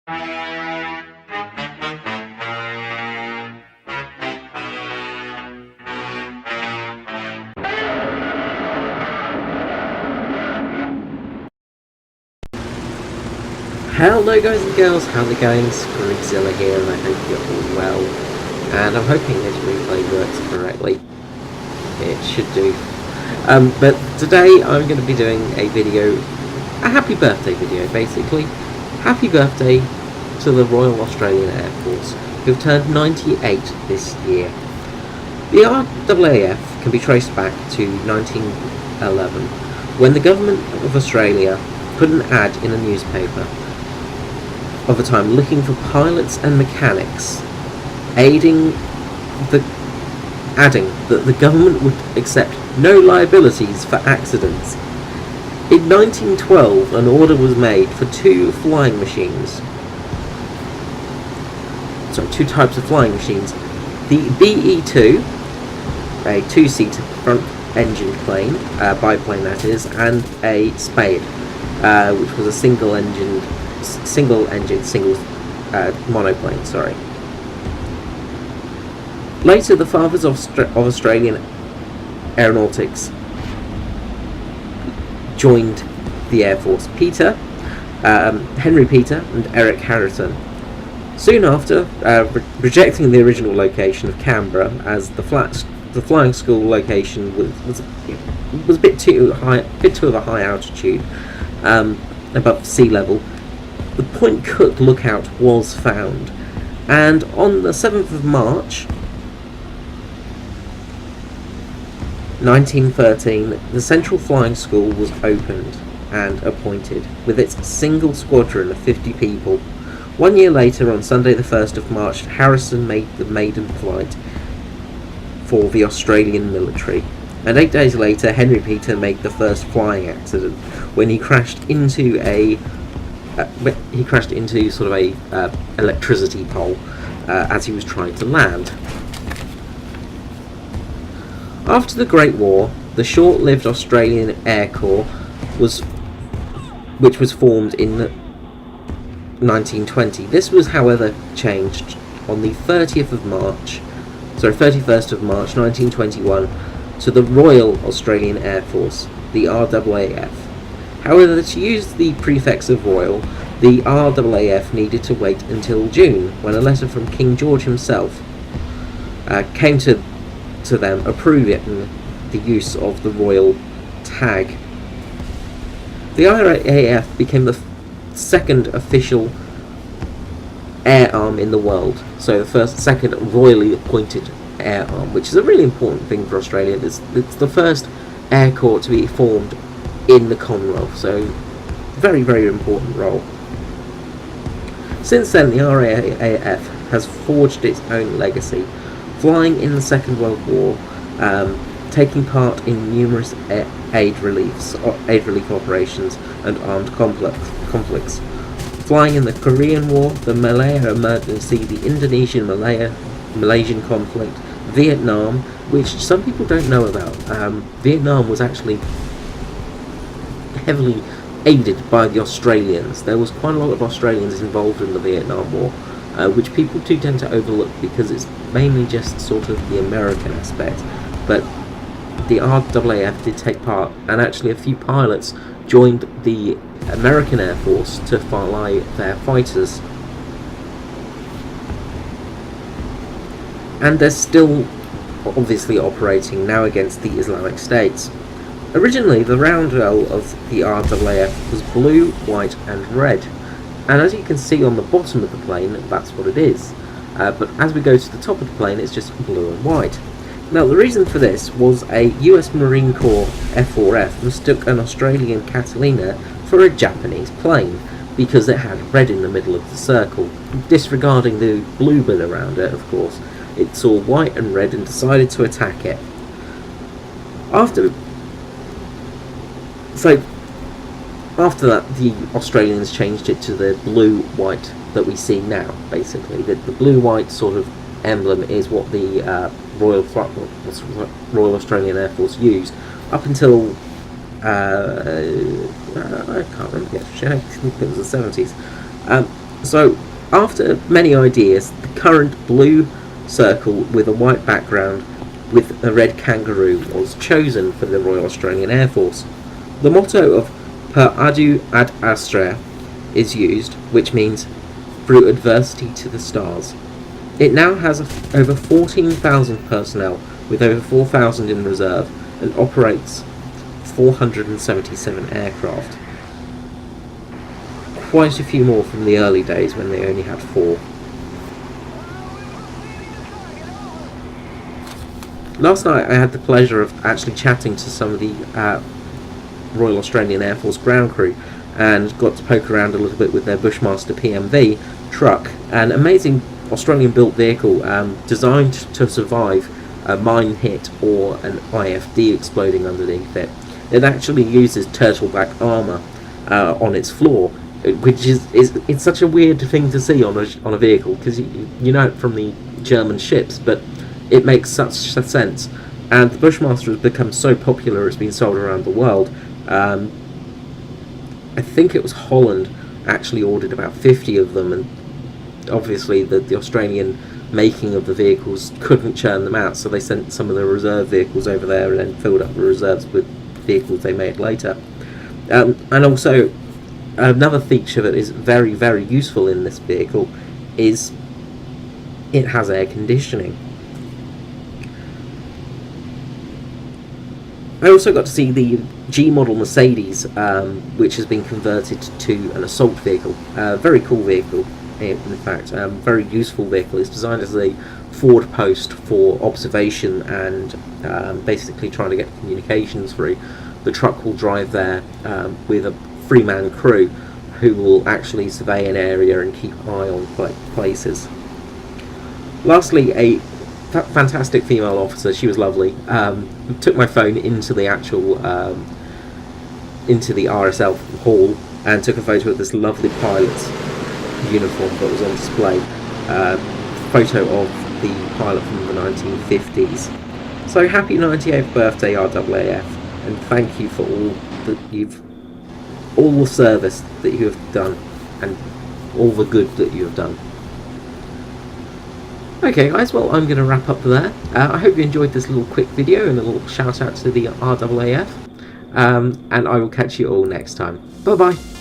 Hello guys and girls, how's it going? Screenzilla here, and I hope you're all well. And I'm hoping this replay works correctly. It should do. But today I'm going to be doing a video, a happy birthday video basically. Happy birthday to the Royal Australian Air Force, who've turned 98 this year. The RAAF can be traced back to 1911, when the government of Australia put an ad in a newspaper of the time looking for pilots and mechanics, adding that the government would accept no liabilities for accidents. In 1912, an order was made for two types of flying machines. The BE-2, a two-seater front-engine plane, biplane that is, and a Spade, which was a single monoplane, sorry. Later, the fathers of Australian aeronautics joined the Air Force. Henry Peter and Eric Harrison. Soon after, rejecting the original location of Canberra as the flying school location was a bit too of a high altitude, above sea level, the Point Cook lookout was found, and on the 7th of March 1913, the Central Flying School was opened and appointed, with its single squadron of 50 people. 1 year later, on Sunday the 1st of March, Harrison made the maiden flight for the Australian military, and 8 days later Henry Peter made the first flying accident when he crashed into sort of a electricity pole as he was trying to land. After the Great War, the short-lived Australian Air Corps which was formed in 1920. This was, however, changed on the 31st of March 1921 to the Royal Australian Air Force, the RAAF. However, to use the prefix of Royal, the RAAF needed to wait until June, when a letter from King George himself came to them approving the use of the Royal tag. The RAAF became the second official air arm in the world, so the second royally appointed air arm, which is a really important thing for Australia. It's the first air corps to be formed in the Commonwealth, so very, very important role. Since then, the RAAF has forged its own legacy, flying in the Second World War, taking part in numerous aid relief operations and armed conflicts, flying in the Korean War, the Malaya Emergency, the Indonesian-Malaysian conflict, Vietnam, which some people don't know about. Vietnam was actually heavily aided by the Australians. There was quite a lot of Australians involved in the Vietnam War, which people do tend to overlook because it's mainly just sort of the American aspect. But the RAAF did take part, and actually a few pilots joined the American Air Force to fly their fighters. And they're still obviously operating now against the Islamic States. Originally, the roundel of the RAAF was blue, white and red, and as you can see on the bottom of the plane, that's what it is. But as we go to the top of the plane, it's just blue and white. Now, the reason for this was a US Marine Corps F-4F mistook an Australian Catalina for a Japanese plane because it had red in the middle of the circle. Disregarding the blue bit around it, of course, it saw white and red and decided to attack it. After that, the Australians changed it to the blue-white that we see now, basically. The blue-white sort of emblem is what the Royal Australian Air Force used up until I can't remember the actual, I think it was the 70s. So, after many ideas, the current blue circle with a white background with a red kangaroo was chosen for the Royal Australian Air Force. The motto of Per Adu ad Astra is used, which means through adversity to the stars. It now has over 14,000 personnel, with over 4,000 in reserve, and operates 477 aircraft. Quite a few more from the early days when they only had 4. Last night I had the pleasure of actually chatting to some of the Royal Australian Air Force ground crew, and got to poke around a little bit with their Bushmaster PMV truck, an amazing Australian built vehicle designed to survive a mine hit or an IFD exploding underneath it. It actually uses turtle black armour on its floor, which is it's such a weird thing to see on a vehicle, because you know it from the German ships, but it makes such sense. And the Bushmaster has become so popular, it's been sold around the world. I think it was Holland actually ordered about 50 of them, and obviously the Australian making of the vehicles couldn't churn them out, so they sent some of the reserve vehicles over there and then filled up the reserves with vehicles they made later. And also, another feature that is very, very useful in this vehicle is it has air conditioning. I also got to see the G model Mercedes, which has been converted to an assault vehicle. Very cool vehicle, in fact. Very useful vehicle. It's designed as a forward post for observation and basically trying to get communications through. The truck will drive there with a 3-man crew who will actually survey an area and keep an eye on places. Lastly, a fantastic female officer. She was lovely. Took my phone into the actual into the RSL hall and took a photo of this lovely pilot's uniform that was on display. Photo of the pilot from the 1950s. So happy 98th birthday, RAAF, and thank you for all the service that you have done and all the good that you have done. Okay guys, well I'm going to wrap up there. I hope you enjoyed this little quick video and a little shout out to the RAAF, and I will catch you all next time. Bye bye.